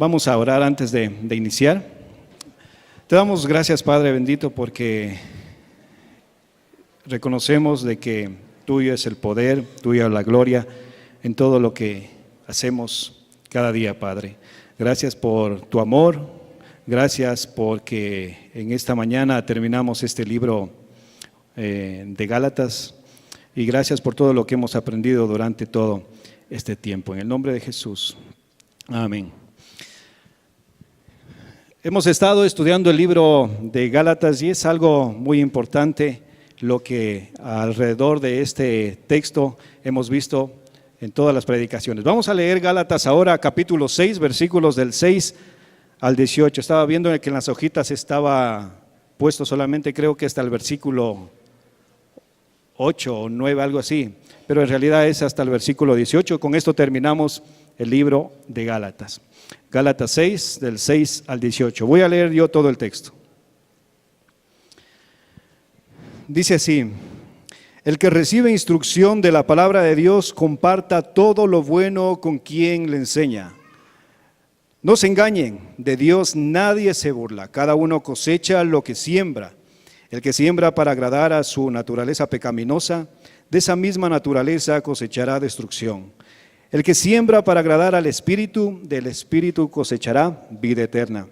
Vamos a orar antes de iniciar. Te damos gracias, Padre bendito, porque reconocemos de que tuyo es el poder, tuya la gloria en todo lo que hacemos cada día, Padre. Gracias por tu amor, gracias porque en esta mañana terminamos este libro de Gálatas y gracias por todo lo que hemos aprendido durante todo este tiempo. En el nombre de Jesús, amén. Hemos estado estudiando el libro de Gálatas y es algo muy importante lo que alrededor de este texto hemos visto en todas las predicaciones. Vamos a leer Gálatas ahora, capítulo 6, versículos del 6 al 18. Estaba viendo que en las hojitas estaba puesto solamente, creo que hasta el versículo 8 o 9, algo así, pero en realidad es hasta el versículo 18. Con esto terminamos el libro de Gálatas. Gálatas 6, del 6 al 18. Voy a leer yo todo el texto. Dice así: el que recibe instrucción de la palabra de Dios, comparta todo lo bueno con quien le enseña. No se engañen, de Dios nadie se burla, cada uno cosecha lo que siembra. El que siembra para agradar a su naturaleza pecaminosa, de esa misma naturaleza cosechará destrucción. El que siembra para agradar al Espíritu, del Espíritu cosechará vida eterna.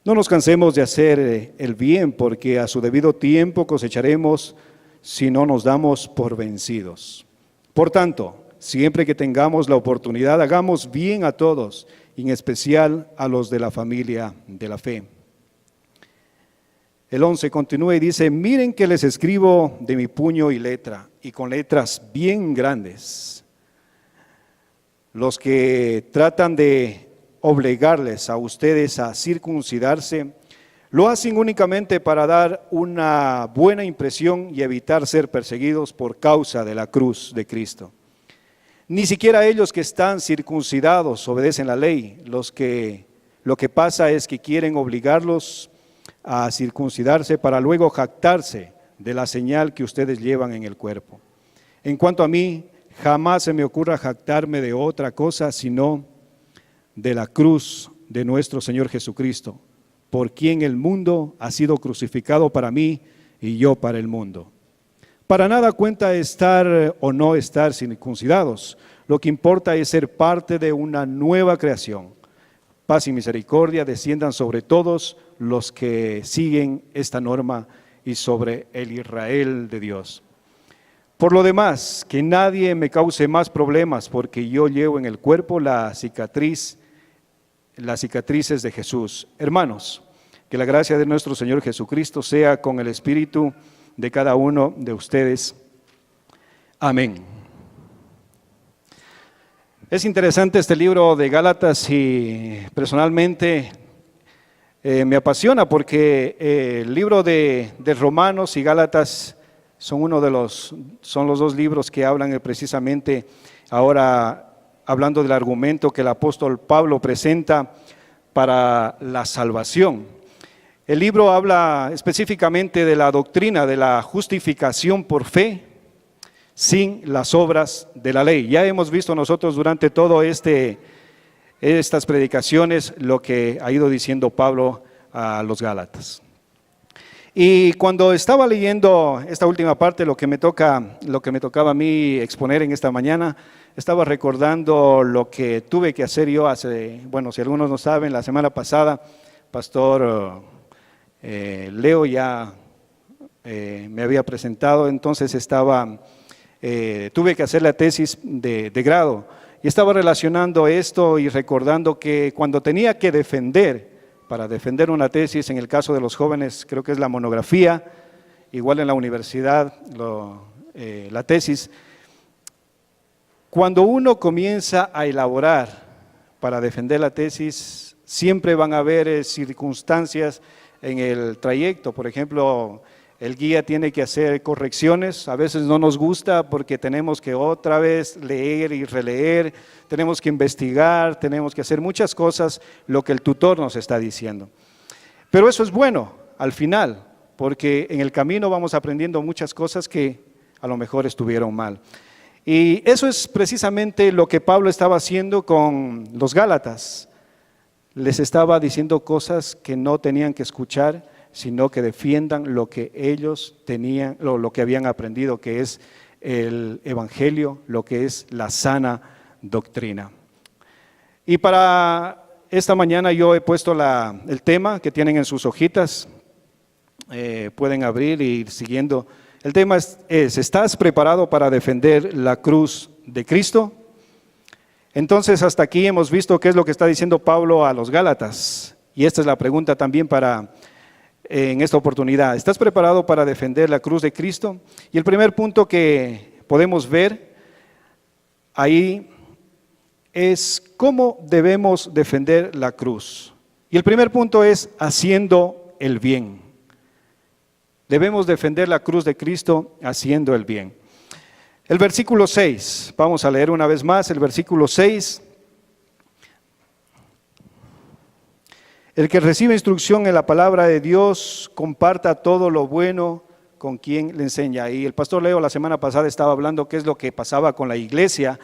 No nos cansemos de hacer el bien, porque a su debido tiempo cosecharemos si no nos damos por vencidos. Por tanto, siempre que tengamos la oportunidad, hagamos bien a todos, en especial a los de la familia de la fe. El 11 continúa y dice: miren que les escribo de mi puño y letra, y con letras bien grandes. Los que tratan de obligarles a ustedes a circuncidarse, lo hacen únicamente para dar una buena impresión y evitar ser perseguidos por causa de la cruz de Cristo. Ni siquiera ellos que están circuncidados obedecen la ley. Lo que pasa es que quieren obligarlos a circuncidarse para luego jactarse de la señal que ustedes llevan en el cuerpo. En cuanto a mí, jamás se me ocurra jactarme de otra cosa sino de la cruz de nuestro Señor Jesucristo, por quien el mundo ha sido crucificado para mí y yo para el mundo. Para nada cuenta estar o no estar circuncidados. Lo que importa es ser parte de una nueva creación. Paz y misericordia desciendan sobre todos los que siguen esta norma y sobre el Israel de Dios. Por lo demás, que nadie me cause más problemas, porque yo llevo en el cuerpo las cicatrices de Jesús. Hermanos, que la gracia de nuestro Señor Jesucristo sea con el espíritu de cada uno de ustedes. Amén. Es interesante este libro de Gálatas y personalmente me apasiona porque el libro de Romanos y Gálatas son los dos libros que hablan precisamente ahora, hablando del argumento que el apóstol Pablo presenta para la salvación. El libro habla específicamente de la doctrina de la justificación por fe sin las obras de la ley. Ya hemos visto nosotros durante todo estas predicaciones lo que ha ido diciendo Pablo a los Gálatas. Y cuando estaba leyendo esta última parte, lo que me tocaba a mí exponer en esta mañana, estaba recordando lo que tuve que hacer yo si algunos no saben, la semana pasada, Pastor Leo ya me había presentado, entonces tuve que hacer la tesis de grado y estaba relacionando esto y recordando que cuando tenía que para defender una tesis, en el caso de los jóvenes creo que es la monografía, igual en la universidad la tesis, cuando uno comienza a elaborar para defender la tesis, siempre van a haber circunstancias en el trayecto. Por ejemplo, el guía tiene que hacer correcciones, a veces no nos gusta porque tenemos que otra vez leer y releer, tenemos que investigar, tenemos que hacer muchas cosas, lo que el tutor nos está diciendo. Pero eso es bueno al final, porque en el camino vamos aprendiendo muchas cosas que a lo mejor estuvieron mal. Y eso es precisamente lo que Pablo estaba haciendo con los Gálatas. les estaba diciendo cosas que no tenían que escuchar, sino que defiendan lo que ellos tenían, lo que habían aprendido, que es el Evangelio, lo que es la sana doctrina. Y para esta mañana yo he puesto el tema que tienen en sus hojitas, pueden abrir y ir siguiendo. El tema es, ¿estás preparado para defender la cruz de Cristo? Entonces hasta aquí hemos visto qué es lo que está diciendo Pablo a los Gálatas, y esta es la pregunta también en esta oportunidad. ¿Estás preparado para defender la cruz de Cristo? Y el primer punto que podemos ver ahí es cómo debemos defender la cruz. Y el primer punto es haciendo el bien. Debemos defender la cruz de Cristo haciendo el bien. El versículo 6, vamos a leer una vez más el versículo 6. El que recibe instrucción en la palabra de Dios, comparta todo lo bueno con quien le enseña. Y el pastor Leo la semana pasada estaba hablando qué es lo que pasaba con la iglesia,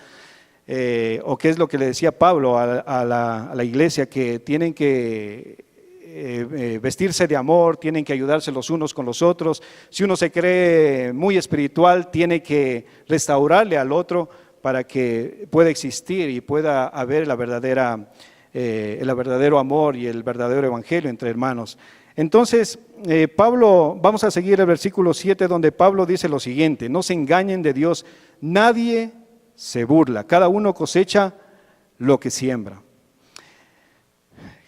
o qué es lo que le decía Pablo a la iglesia, que tienen que vestirse de amor, tienen que ayudarse los unos con los otros. Si uno se cree muy espiritual, tiene que restaurarle al otro para que pueda existir y pueda haber el verdadero amor y el verdadero evangelio entre hermanos. Entonces, Pablo, vamos a seguir el versículo 7, donde Pablo dice lo siguiente: no se engañen de Dios, nadie se burla, cada uno cosecha lo que siembra.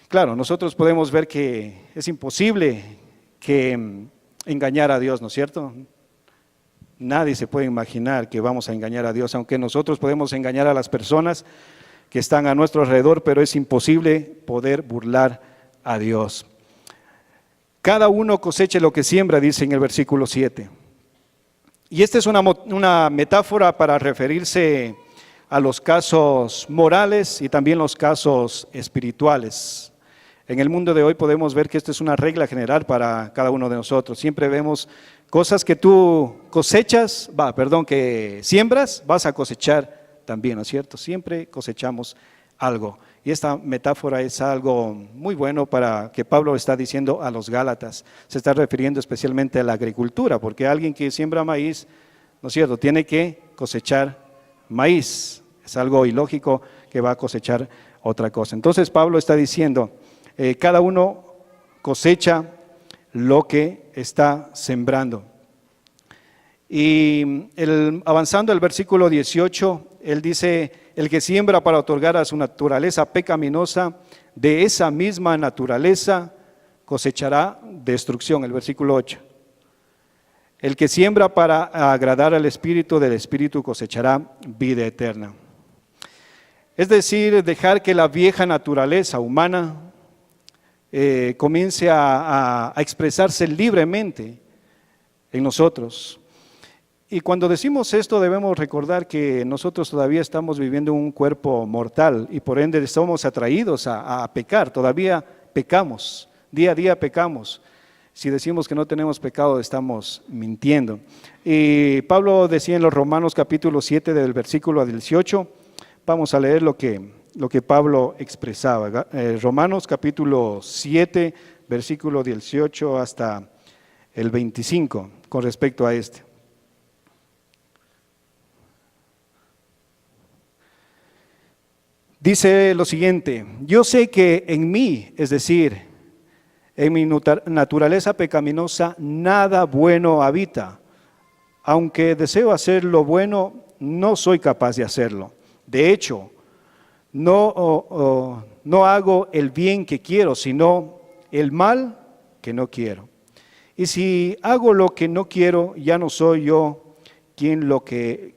Claro, nosotros podemos ver que es imposible engañar a Dios, ¿no es cierto? Nadie se puede imaginar que vamos a engañar a Dios, aunque nosotros podemos engañar a las personas que están a nuestro alrededor, pero es imposible poder burlar a Dios. Cada uno coseche lo que siembra, dice en el versículo 7. Y esta es una metáfora para referirse a los casos morales y también los casos espirituales. En el mundo de hoy podemos ver que esta es una regla general para cada uno de nosotros. Siempre vemos cosas que tú que siembras, vas a cosechar también, ¿no es cierto? Siempre cosechamos algo. Y esta metáfora es algo muy bueno para que Pablo está diciendo a los Gálatas. Se está refiriendo especialmente a la agricultura, porque alguien que siembra maíz, ¿no es cierto?, tiene que cosechar maíz. Es algo ilógico que va a cosechar otra cosa. Entonces Pablo está diciendo, cada uno cosecha lo que está sembrando. Y avanzando el versículo 18, él dice: el que siembra para otorgar a su naturaleza pecaminosa, de esa misma naturaleza cosechará destrucción. El versículo 8. El que siembra para agradar al Espíritu, del Espíritu cosechará vida eterna. Es decir, dejar que la vieja naturaleza humana comience a expresarse libremente en nosotros. Y cuando decimos esto, debemos recordar que nosotros todavía estamos viviendo un cuerpo mortal y por ende somos atraídos a pecar. Todavía pecamos, día a día pecamos. Si decimos que no tenemos pecado, estamos mintiendo. Y Pablo decía en los Romanos capítulo 7 del versículo 18, vamos a leer lo que Pablo expresaba. Romanos capítulo 7, versículo 18 hasta el 25, con respecto a este. Dice lo siguiente: yo sé que en mí, es decir, en mi naturaleza pecaminosa, nada bueno habita. Aunque deseo hacer lo bueno, no soy capaz de hacerlo. De hecho, no hago el bien que quiero, sino el mal que no quiero. Y si hago lo que no quiero, ya no soy yo quien lo que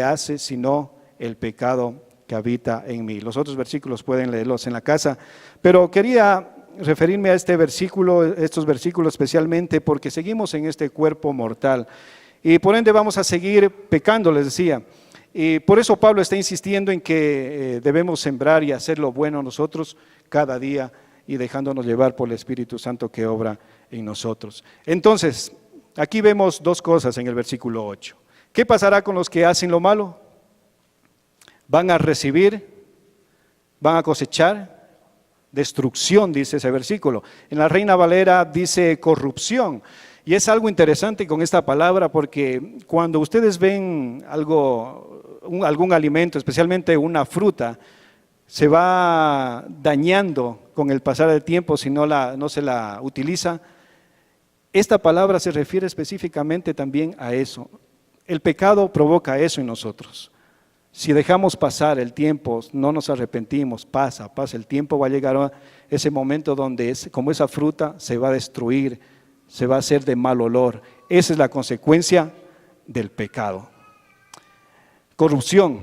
hace, sino el pecado que habita en mí. Los otros versículos pueden leerlos en la casa, pero quería referirme a estos versículos especialmente porque seguimos en este cuerpo mortal y por ende vamos a seguir pecando, les decía. Y por eso Pablo está insistiendo en que debemos sembrar y hacer lo bueno nosotros cada día y dejándonos llevar por el Espíritu Santo que obra en nosotros. Entonces, aquí vemos dos cosas en el versículo 8. ¿Qué pasará con los que hacen lo malo? ¿Van a recibir? ¿Van a cosechar? destrucción, dice ese versículo. En la Reina Valera dice corrupción. Y es algo interesante con esta palabra porque cuando ustedes ven algún alimento, especialmente una fruta, se va dañando con el pasar del tiempo si no se la utiliza. Esta palabra se refiere específicamente también a eso. El pecado provoca eso en nosotros. Si dejamos pasar el tiempo, no nos arrepentimos, pasa el tiempo, va a llegar a ese momento donde como esa fruta se va a destruir, se va a hacer de mal olor. Esa es la consecuencia del pecado. Corrupción.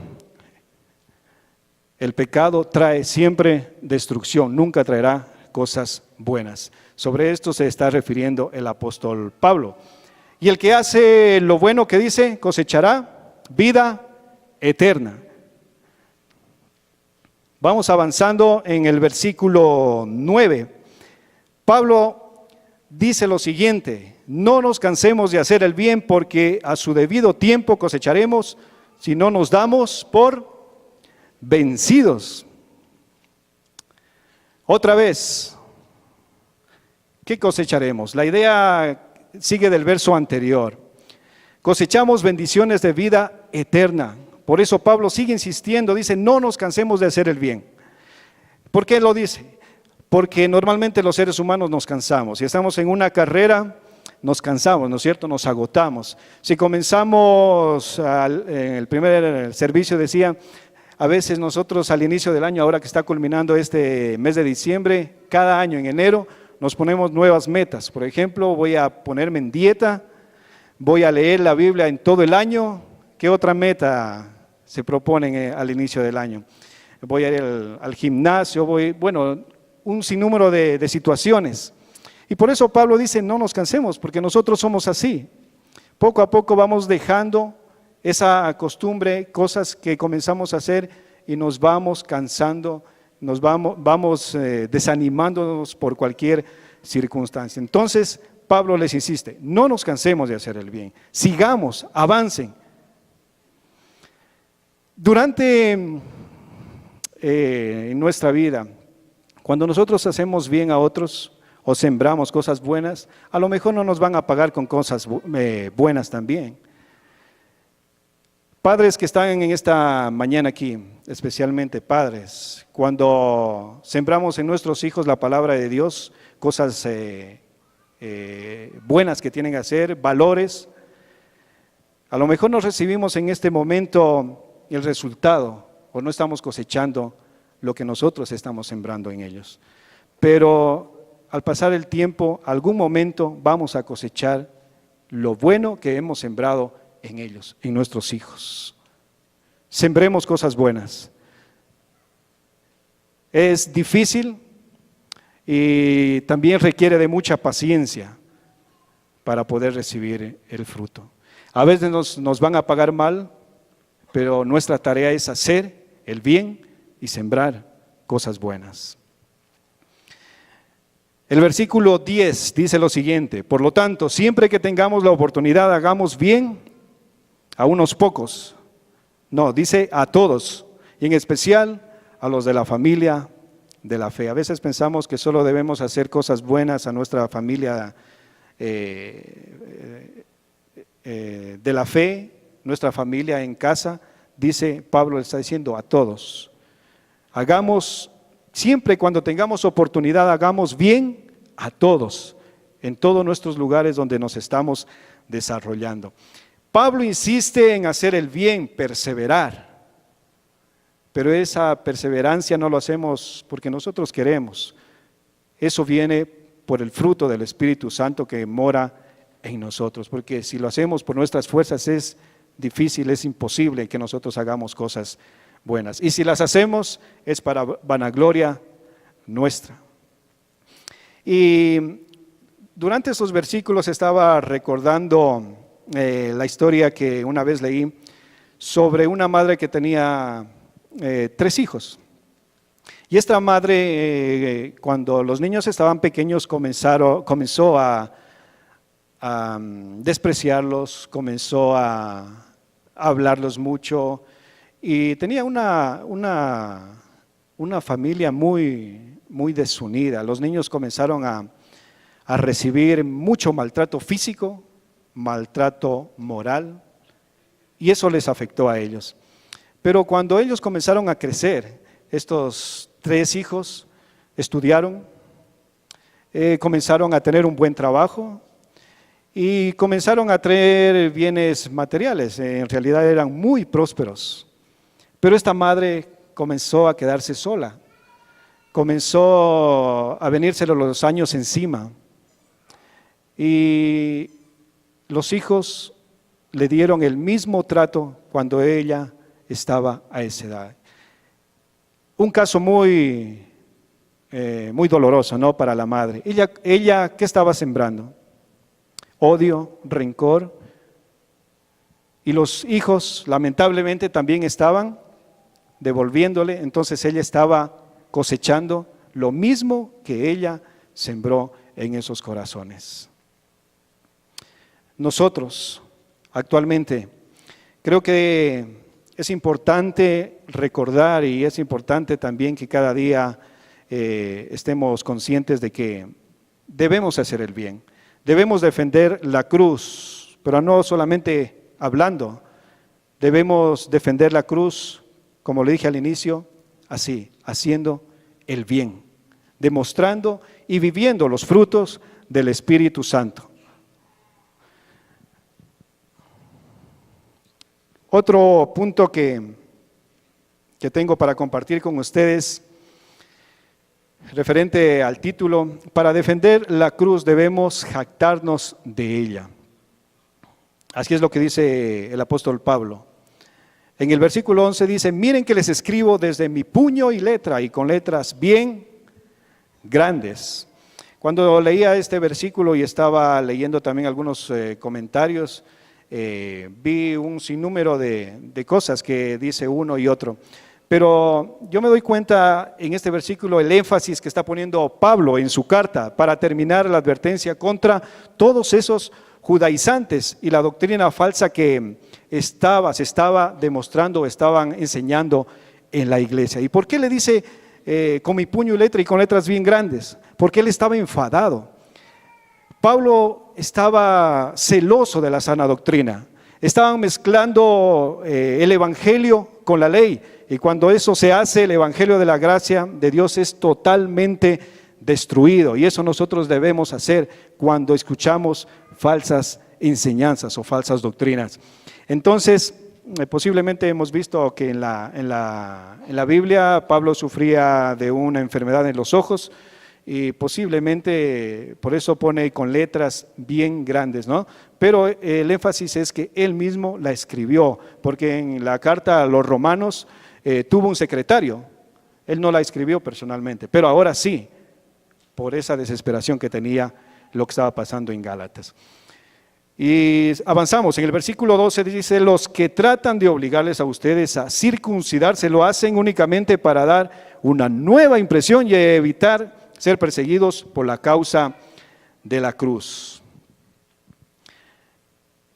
El pecado trae siempre destrucción, nunca traerá cosas buenas. Sobre esto se está refiriendo el apóstol Pablo. Y el que hace lo bueno que dice, cosechará vida eterna. Vamos avanzando en el versículo 9. Pablo dice lo siguiente: no nos cansemos de hacer el bien, porque a su debido tiempo cosecharemos si no nos damos por vencidos. Otra vez, ¿qué cosecharemos? La idea sigue del verso anterior. Cosechamos bendiciones de vida eterna. Por eso Pablo sigue insistiendo, dice, no nos cansemos de hacer el bien. ¿Por qué lo dice? Porque normalmente los seres humanos nos cansamos. Si estamos en una carrera, nos cansamos, ¿no es cierto? Nos agotamos. Si comenzamos en el primer servicio, decía, a veces nosotros al inicio del año, ahora que está culminando este mes de diciembre, cada año en enero nos ponemos nuevas metas. Por ejemplo, voy a ponerme en dieta, voy a leer la Biblia en todo el año. ¿Qué otra meta se proponen al inicio del año? Voy a ir al gimnasio, un sinnúmero de situaciones. Y por eso Pablo dice, no nos cansemos, porque nosotros somos así. Poco a poco vamos dejando esa costumbre, cosas que comenzamos a hacer y nos vamos cansando, nos vamos desanimándonos por cualquier circunstancia. Entonces, Pablo les insiste, no nos cansemos de hacer el bien, sigamos, avancen. Durante en nuestra vida, cuando nosotros hacemos bien a otros o sembramos cosas buenas, a lo mejor no nos van a pagar con cosas buenas también. Padres que están en esta mañana aquí, especialmente padres, cuando sembramos en nuestros hijos la palabra de Dios, cosas buenas que tienen que hacer, valores, a lo mejor no recibimos en este momento el resultado o no estamos cosechando lo que nosotros estamos sembrando en ellos. Pero al pasar el tiempo, algún momento vamos a cosechar lo bueno que hemos sembrado en ellos, en nuestros hijos. Sembremos cosas buenas. Es difícil y también requiere de mucha paciencia para poder recibir el fruto. A veces nos van a pagar mal, pero nuestra tarea es hacer el bien y sembrar cosas buenas. El versículo 10 dice lo siguiente: por lo tanto, siempre que tengamos la oportunidad, hagamos bien a unos pocos. No, dice a todos, y en especial a los de la familia de la fe. A veces pensamos que solo debemos hacer cosas buenas a nuestra familia de la fe, nuestra familia en casa. Dice Pablo, está diciendo a todos. Hagamos, siempre cuando tengamos oportunidad, hagamos bien a todos, en todos nuestros lugares donde nos estamos desarrollando. Pablo insiste en hacer el bien, perseverar, pero esa perseverancia no lo hacemos porque nosotros queremos. Eso viene por el fruto del Espíritu Santo que mora en nosotros, porque si lo hacemos por nuestras fuerzas es difícil, es imposible que nosotros hagamos cosas buenas. Y si las hacemos es para vanagloria nuestra. Y durante esos versículos estaba recordando la historia que una vez leí sobre una madre que tenía 3 hijos. Y esta madre, cuando los niños estaban pequeños, comenzó a despreciarlos, comenzó a hablarlos mucho y tenía una familia muy muy desunida. Los niños comenzaron a recibir mucho maltrato físico, maltrato moral, y eso les afectó a ellos. Pero cuando ellos comenzaron a crecer, estos 3 hijos estudiaron, comenzaron a tener un buen trabajo y comenzaron a traer bienes materiales. En realidad eran muy prósperos. Pero esta madre comenzó a quedarse sola, comenzó a venírsele los años encima y los hijos le dieron el mismo trato cuando ella estaba a esa edad. Un caso muy doloroso, ¿no?, para la madre. Ella, ¿qué estaba sembrando? Odio, rencor. Y los hijos, lamentablemente, también estaban devolviéndole. Entonces ella estaba cosechando lo mismo que ella sembró en esos corazones. Nosotros, actualmente, creo que es importante recordar y es importante también que cada día estemos conscientes de que debemos hacer el bien. Debemos defender la cruz, pero no solamente hablando. Debemos defender la cruz, como le dije al inicio, así, haciendo el bien, demostrando y viviendo los frutos del Espíritu Santo. Otro punto que tengo para compartir con ustedes, referente al título: para defender la cruz debemos jactarnos de ella. Así es lo que dice el apóstol Pablo. En el versículo 11 dice: miren que les escribo desde mi puño y letra, y con letras bien grandes. Cuando leía este versículo y estaba leyendo también algunos comentarios, vi un sinnúmero de cosas que dice uno y otro. Pero yo me doy cuenta en este versículo el énfasis que está poniendo Pablo en su carta para terminar la advertencia contra todos esos judaizantes y la doctrina falsa que se estaba demostrando, estaban enseñando en la iglesia. ¿Y por qué le dice con mi puño y letra y con letras bien grandes? Porque él estaba enfadado. Pablo estaba celoso de la sana doctrina. Estaban mezclando el evangelio con la ley, y cuando eso se hace, el evangelio de la gracia de Dios es totalmente destruido, y eso nosotros debemos hacer cuando escuchamos falsas enseñanzas o falsas doctrinas. Entonces, posiblemente hemos visto que en la Biblia Pablo sufría de una enfermedad en los ojos, y posiblemente por eso pone con letras bien grandes, ¿no? Pero el énfasis es que él mismo la escribió, porque en la carta a los romanos tuvo un secretario. Él no la escribió personalmente, pero ahora sí, por esa desesperación que tenía lo que estaba pasando en Gálatas. Y avanzamos, en el versículo 12 dice: los que tratan de obligarles a ustedes a circuncidarse lo hacen únicamente para dar una nueva impresión y evitar ser perseguidos por la causa de la cruz.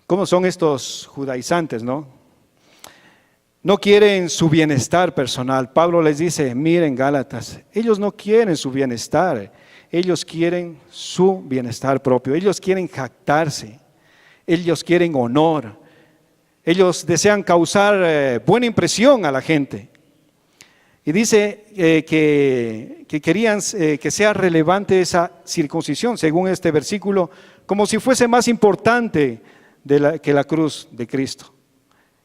¿Cómo son estos judaizantes, no? No quieren su bienestar personal. Pablo les dice: miren, Gálatas, ellos no quieren su bienestar, ellos quieren su bienestar propio, ellos quieren jactarse, ellos quieren honor, ellos desean causar buena impresión a la gente. Y dice que querían que sea relevante esa circuncisión, según este versículo, como si fuese más importante que la cruz de Cristo.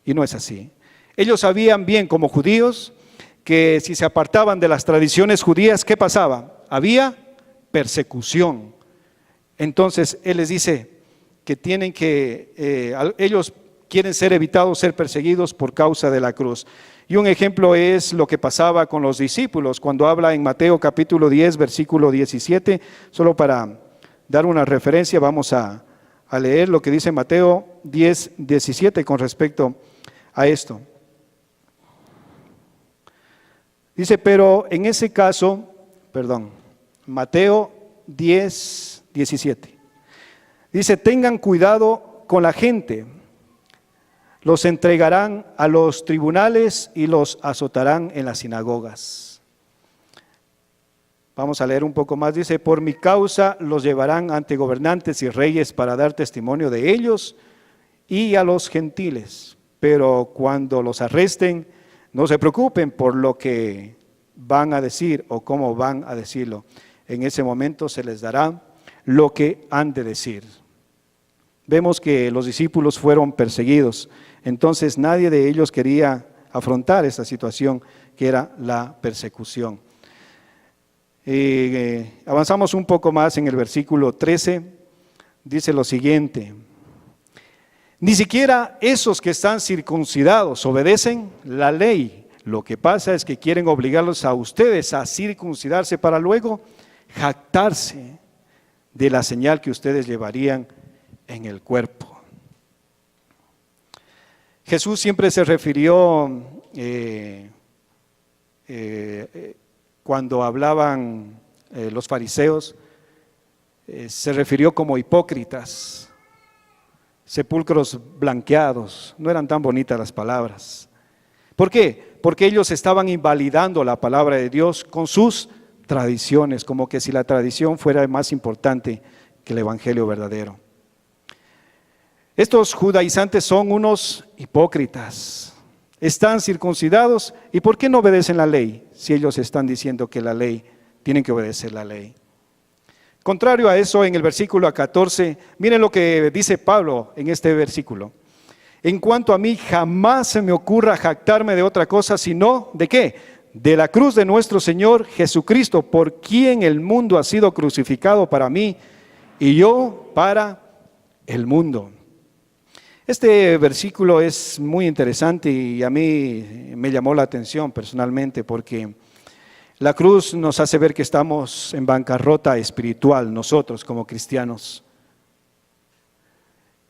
Y no es así. Ellos sabían bien como judíos que si se apartaban de las tradiciones judías, ¿qué pasaba? Había persecución. Entonces Él les dice que ellos quieren ser evitados, ser perseguidos por causa de la cruz. Y un ejemplo es lo que pasaba con los discípulos cuando habla en Mateo capítulo 10, versículo 17. Solo para dar una referencia, vamos a leer lo que dice Mateo 10, 17 con respecto a esto. Dice: pero en ese caso, Mateo 10, 17. Dice: tengan cuidado con la gente. Los entregarán a los tribunales y los azotarán en las sinagogas. Vamos a leer un poco más. Dice, por mi causa los llevarán ante gobernantes y reyes para dar testimonio de ellos y a los gentiles. Pero cuando los arresten, no se preocupen por lo que van a decir o cómo van a decirlo. En ese momento se les dará lo que han de decir. Vemos que los discípulos fueron perseguidos. Entonces nadie de ellos quería afrontar esta situación que era la persecución. Avanzamos un poco más en el versículo 13, dice lo siguiente: ni siquiera esos que están circuncidados obedecen la ley. Lo que pasa es que quieren obligarlos a ustedes a circuncidarse para luego jactarse de la señal que ustedes llevarían en el cuerpo. Jesús siempre se refirió cuando hablaban los fariseos, se refirió como hipócritas, sepulcros blanqueados. No eran tan bonitas las palabras. ¿Por qué? Porque ellos estaban invalidando la palabra de Dios con sus tradiciones, como que si la tradición fuera más importante que el evangelio verdadero. Estos judaizantes son unos hipócritas. Están circuncidados, ¿y por qué no obedecen la ley? Si ellos están diciendo que la ley, tienen que obedecer la ley. Contrario a eso, en el versículo 14, miren lo que dice Pablo en este versículo. En cuanto a mí, jamás se me ocurra jactarme de otra cosa, sino, ¿de qué? De la cruz de nuestro Señor Jesucristo, por quien el mundo ha sido crucificado para mí y yo para el mundo. Este versículo es muy interesante y a mí me llamó la atención personalmente porque la cruz nos hace ver que estamos en bancarrota espiritual nosotros como cristianos.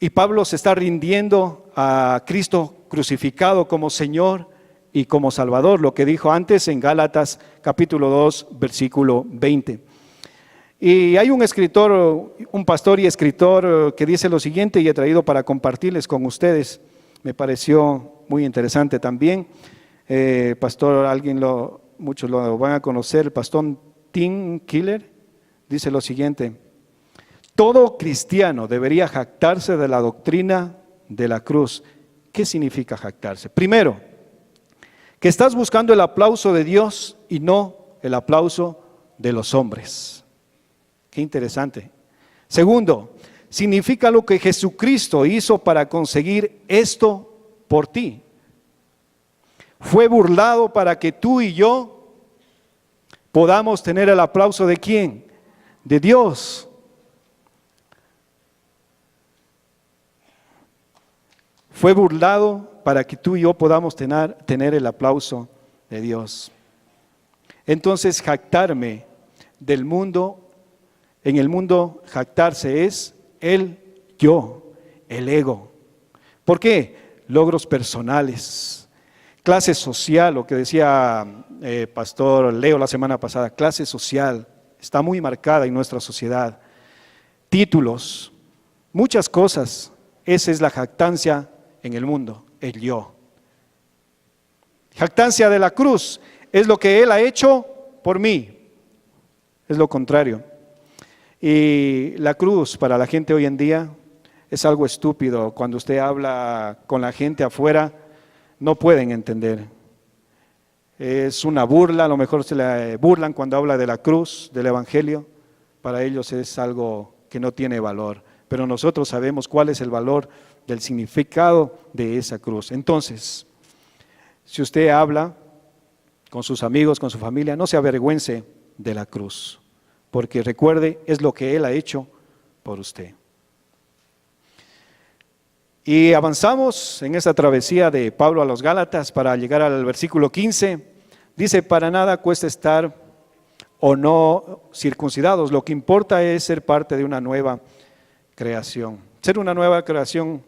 Y Pablo se está rindiendo a Cristo crucificado como Señor y como Salvador, lo que dijo antes en Gálatas capítulo 2, versículo 20. Y hay un escritor, un pastor y escritor que dice lo siguiente, y he traído para compartirles con ustedes. Me pareció muy interesante también. Pastor, muchos lo van a conocer, el pastor Tim Keller dice lo siguiente: todo cristiano debería jactarse de la doctrina de la cruz. ¿Qué significa jactarse? Primero, que estás buscando el aplauso de Dios y no el aplauso de los hombres. Qué interesante. Segundo, significa lo que Jesucristo hizo para conseguir esto por ti. Fue burlado para que tú y yo podamos tener el aplauso de ¿quién? De Dios. Fue burlado para que tú y yo podamos tener el aplauso de Dios. Entonces, jactarme del mundo. En el mundo, jactarse es el yo, el ego. ¿Por qué? Logros personales, clase social, lo que decía Pastor Leo la semana pasada, clase social, está muy marcada en nuestra sociedad. Títulos, muchas cosas, esa es la jactancia en el mundo, el yo. Jactancia de la cruz es lo que Él ha hecho por mí, es lo contrario. Y la cruz para la gente hoy en día es algo estúpido. Cuando usted habla con la gente afuera, no pueden entender. Es una burla, a lo mejor se le burlan cuando habla de la cruz, del evangelio. Para ellos es algo que no tiene valor. Pero nosotros sabemos cuál es el valor del significado de esa cruz. Entonces, si usted habla con sus amigos, con su familia, no se avergüence de la cruz. Porque recuerde, es lo que Él ha hecho por usted. Y avanzamos en esta travesía de Pablo a los Gálatas para llegar al versículo 15. Dice, para nada cuesta estar o no circuncidados. Lo que importa es ser parte de una nueva creación. Ser una nueva creación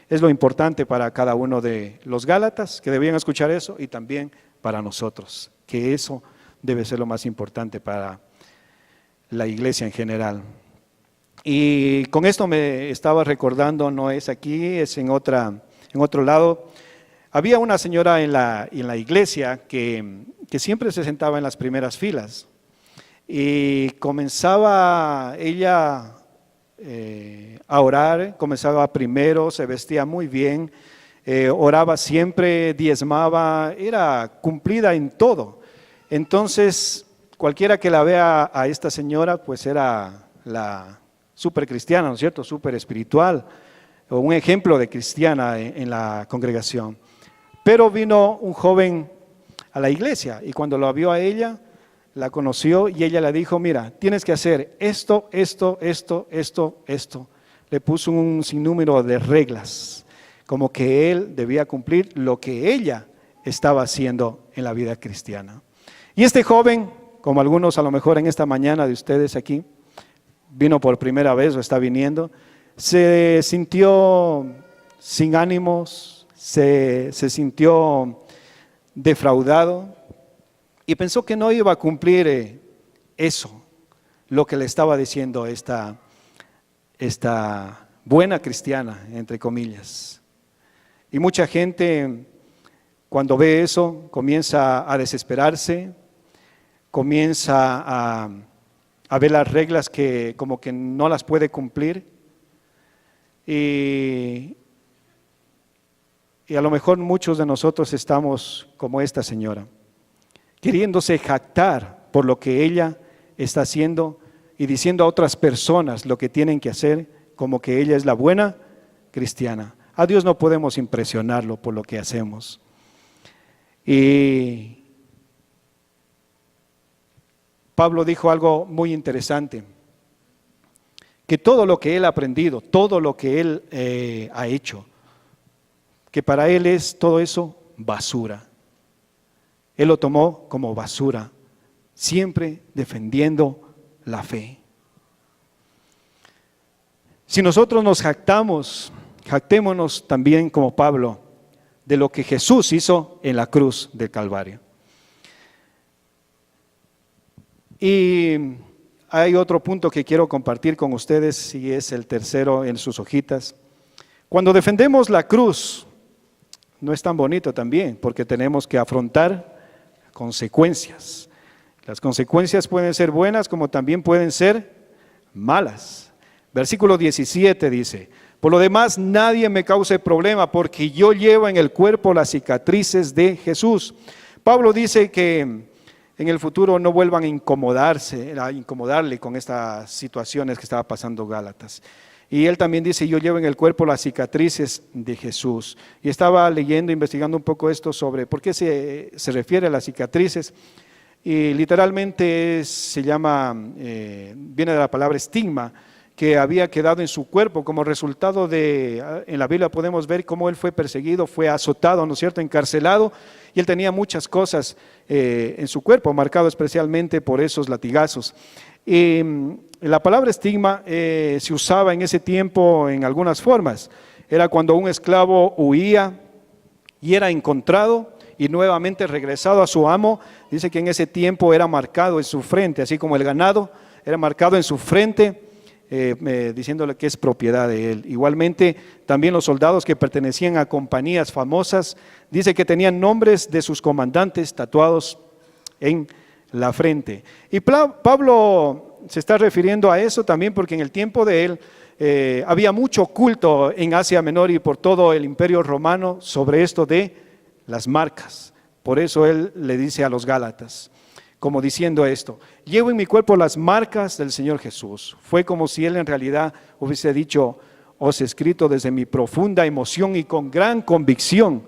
es lo importante para cada uno de los Gálatas, que debían escuchar eso, y también para nosotros, que eso debe ser lo más importante para la iglesia en general. Y con esto me estaba recordando, no es aquí, es en otro lado. Había una señora en la iglesia que siempre se sentaba en las primeras filas. y comenzaba ella a orar, comenzaba primero, se vestía muy bien, oraba siempre, diezmaba, era cumplida en todo. Entonces, cualquiera que la vea a esta señora, pues era la súper cristiana, ¿no es cierto? Súper espiritual, o un ejemplo de cristiana en la congregación. Pero vino un joven a la iglesia y cuando la vio a ella, la conoció y ella le dijo, mira, tienes que hacer esto, esto, esto, esto, esto. Le puso un sinnúmero de reglas, como que él debía cumplir lo que ella estaba haciendo en la vida cristiana. Y este joven, como algunos a lo mejor en esta mañana de ustedes aquí, vino por primera vez o está viniendo, se sintió sin ánimos, se sintió defraudado y pensó que no iba a cumplir eso, lo que le estaba diciendo esta buena cristiana, entre comillas. Y mucha gente cuando ve eso comienza a desesperarse, comienza a ver las reglas que como que no las puede cumplir y a lo mejor muchos de nosotros estamos como esta señora, queriéndose jactar por lo que ella está haciendo y diciendo a otras personas lo que tienen que hacer, como que ella es la buena cristiana. A Dios no podemos impresionarlo por lo que hacemos. Y Pablo dijo algo muy interesante, que todo lo que él ha aprendido, todo lo que él ha hecho, que para él es todo eso basura. Él lo tomó como basura, siempre defendiendo la fe. Si nosotros nos jactamos, jactémonos también como Pablo de lo que Jesús hizo en la cruz del Calvario. Y hay otro punto que quiero compartir con ustedes y es el tercero en sus hojitas. Cuando defendemos la cruz, no es tan bonito también porque tenemos que afrontar consecuencias. Las consecuencias pueden ser buenas como también pueden ser malas. Versículo 17 dice, por lo demás nadie me cause problema porque yo llevo en el cuerpo las cicatrices de Jesús. Pablo dice que en el futuro no vuelvan a incomodarle con estas situaciones que estaba pasando Gálatas. Y él también dice, yo llevo en el cuerpo las cicatrices de Jesús. Y estaba leyendo, investigando un poco esto sobre por qué se refiere a las cicatrices. Y literalmente viene de la palabra estigma, que había quedado en su cuerpo como resultado en la Biblia podemos ver cómo él fue perseguido, fue azotado, ¿no es cierto?, encarcelado, y él tenía muchas cosas en su cuerpo, marcado especialmente por esos latigazos. Y la palabra estigma se usaba en ese tiempo en algunas formas. Era cuando un esclavo huía y era encontrado y nuevamente regresado a su amo. Dice que en ese tiempo era marcado en su frente, así como el ganado era marcado en su frente, diciéndole que es propiedad de él. Igualmente también los soldados que pertenecían a compañías famosas, dice que tenían nombres de sus comandantes tatuados en la frente. Y Pablo se está refiriendo a eso también porque en el tiempo de él había mucho culto en Asia Menor y por todo el imperio romano sobre esto de las marcas. Por eso él le dice a los Gálatas, como diciendo esto, llevo en mi cuerpo las marcas del Señor Jesús. Fue como si él en realidad hubiese dicho, os he escrito desde mi profunda emoción y con gran convicción.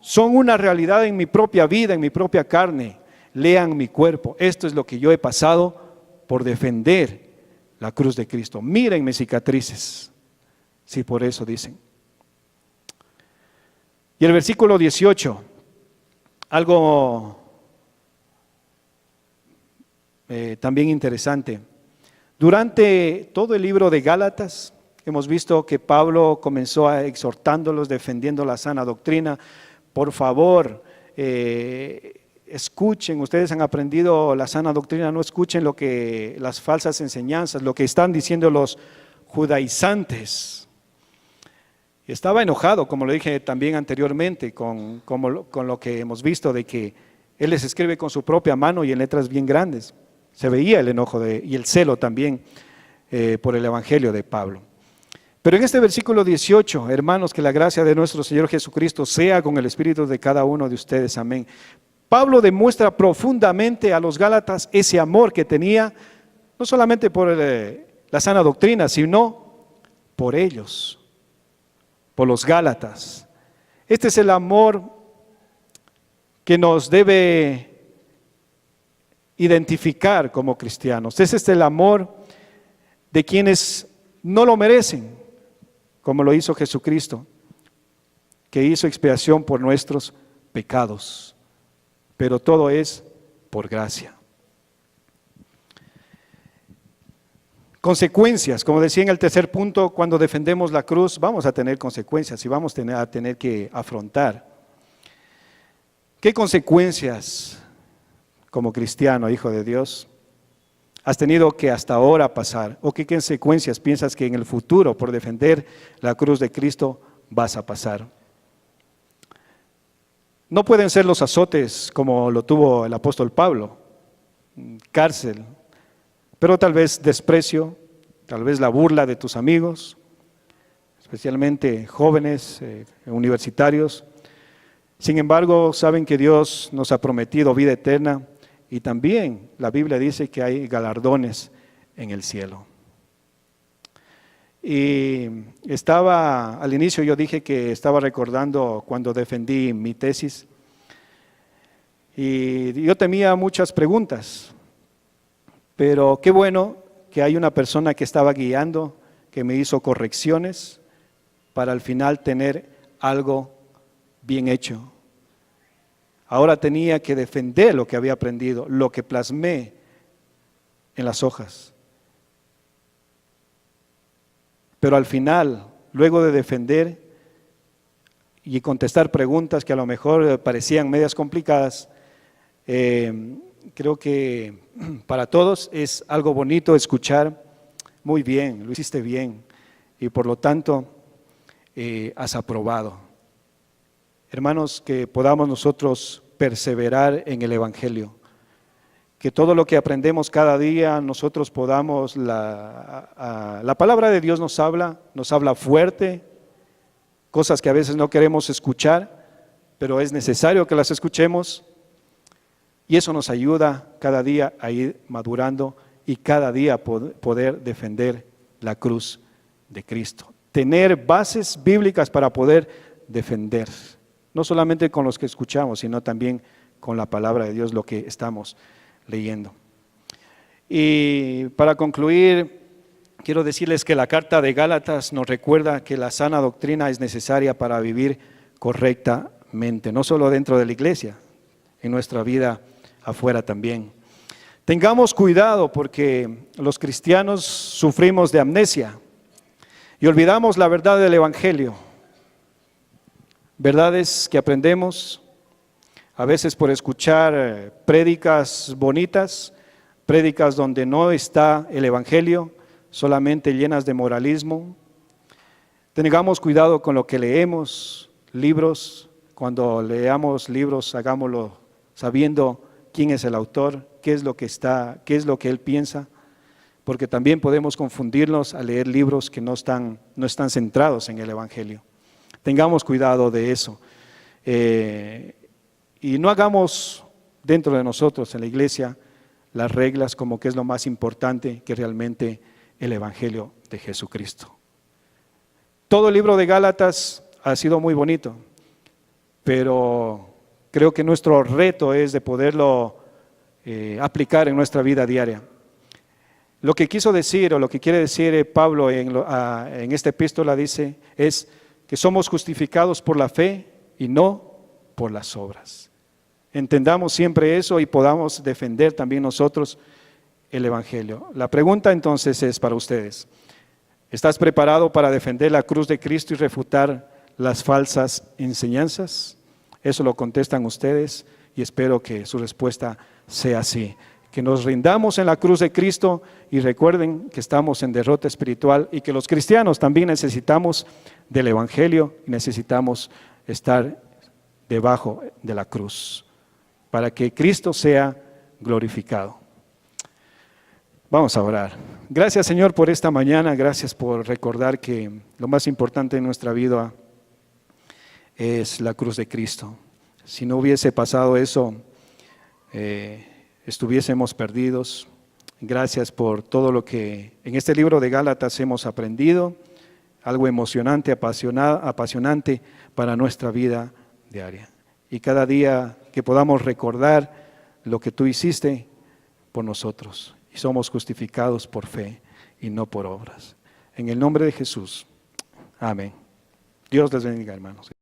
Son una realidad en mi propia vida, en mi propia carne. Lean mi cuerpo. Esto es lo que yo he pasado por defender la cruz de Cristo. Miren mis cicatrices. Sí, por eso dicen. Y el versículo 18, algo también interesante. Durante todo el libro de Gálatas hemos visto que Pablo comenzó exhortándolos, defendiendo la sana doctrina. Por favor, escuchen, ustedes han aprendido la sana doctrina, no escuchen las falsas enseñanzas, lo que están diciendo los judaizantes. Estaba enojado, como lo dije también anteriormente, con lo que hemos visto de que él les escribe con su propia mano y en letras bien grandes. Se veía el enojo y el celo también por el Evangelio de Pablo. Pero en este versículo 18, hermanos, que la gracia de nuestro Señor Jesucristo sea con el espíritu de cada uno de ustedes. Amén. Pablo demuestra profundamente a los Gálatas ese amor que tenía, no solamente por la sana doctrina, sino por ellos, por los Gálatas. Este es el amor que nos debe identificar como cristianos. Este es el amor de quienes no lo merecen, como lo hizo Jesucristo, que hizo expiación por nuestros pecados. Pero todo es por gracia. Consecuencias, como decía en el tercer punto, cuando defendemos la cruz vamos a tener consecuencias y vamos a tener que afrontar. ¿Qué consecuencias como cristiano, hijo de Dios, has tenido que hasta ahora pasar? ¿O qué consecuencias piensas que en el futuro por defender la cruz de Cristo vas a pasar? No pueden ser los azotes como lo tuvo el apóstol Pablo, cárcel, pero tal vez desprecio, tal vez la burla de tus amigos, especialmente jóvenes, universitarios. Sin embargo, saben que Dios nos ha prometido vida eterna y también la Biblia dice que hay galardones en el cielo. Y al inicio yo dije que estaba recordando cuando defendí mi tesis y yo tenía muchas preguntas, pero qué bueno que hay una persona que estaba guiando, que me hizo correcciones para al final tener algo bien hecho. Ahora tenía que defender lo que había aprendido, lo que plasmé en las hojas. Pero al final, luego de defender y contestar preguntas que a lo mejor parecían medias complicadas, creo que para todos es algo bonito escuchar, muy bien, lo hiciste bien, y por lo tanto has aprobado. Hermanos, que podamos nosotros perseverar en el Evangelio, que todo lo que aprendemos cada día nosotros podamos, la palabra de Dios nos habla fuerte, cosas que a veces no queremos escuchar, pero es necesario que las escuchemos y eso nos ayuda cada día a ir madurando y cada día poder defender la cruz de Cristo. Tener bases bíblicas para poder defender, no solamente con los que escuchamos, sino también con la palabra de Dios, lo que estamos leyendo. Y para concluir, quiero decirles que la carta de Gálatas nos recuerda que la sana doctrina es necesaria para vivir correctamente, no solo dentro de la iglesia, en nuestra vida afuera también. Tengamos cuidado porque los cristianos sufrimos de amnesia y olvidamos la verdad del Evangelio. Verdades que aprendemos a veces por escuchar prédicas bonitas, prédicas donde no está el Evangelio, solamente llenas de moralismo. Tengamos cuidado con lo que leemos, libros. Cuando leamos libros, hagámoslo sabiendo quién es el autor, qué es lo que él piensa, porque también podemos confundirnos al leer libros que no están centrados en el Evangelio. Tengamos cuidado de eso. Y no hagamos dentro de nosotros en la iglesia las reglas como que es lo más importante que realmente el Evangelio de Jesucristo. Todo el libro de Gálatas ha sido muy bonito, pero creo que nuestro reto es de poderlo aplicar en nuestra vida diaria. Lo que quiso decir o lo que quiere decir Pablo en esta epístola dice es que somos justificados por la fe y no por las obras. Entendamos siempre eso y podamos defender también nosotros el Evangelio. La pregunta entonces es para ustedes: ¿estás preparado para defender la cruz de Cristo y refutar las falsas enseñanzas? Eso lo contestan ustedes y espero que su respuesta sea así. Que nos rindamos en la cruz de Cristo y recuerden que estamos en derrota espiritual y que los cristianos también necesitamos del Evangelio y necesitamos estar debajo de la cruz para que Cristo sea glorificado. Vamos a orar. Gracias, Señor, por esta mañana. Gracias por recordar que lo más importante en nuestra vida es la cruz de Cristo. Si no hubiese pasado eso, estuviésemos perdidos. Gracias por todo lo que en este libro de Gálatas hemos aprendido, algo emocionante, apasionante para nuestra vida diaria. Y cada día que podamos recordar lo que tú hiciste por nosotros. Y somos justificados por fe y no por obras. En el nombre de Jesús. Amén. Dios les bendiga, hermanos.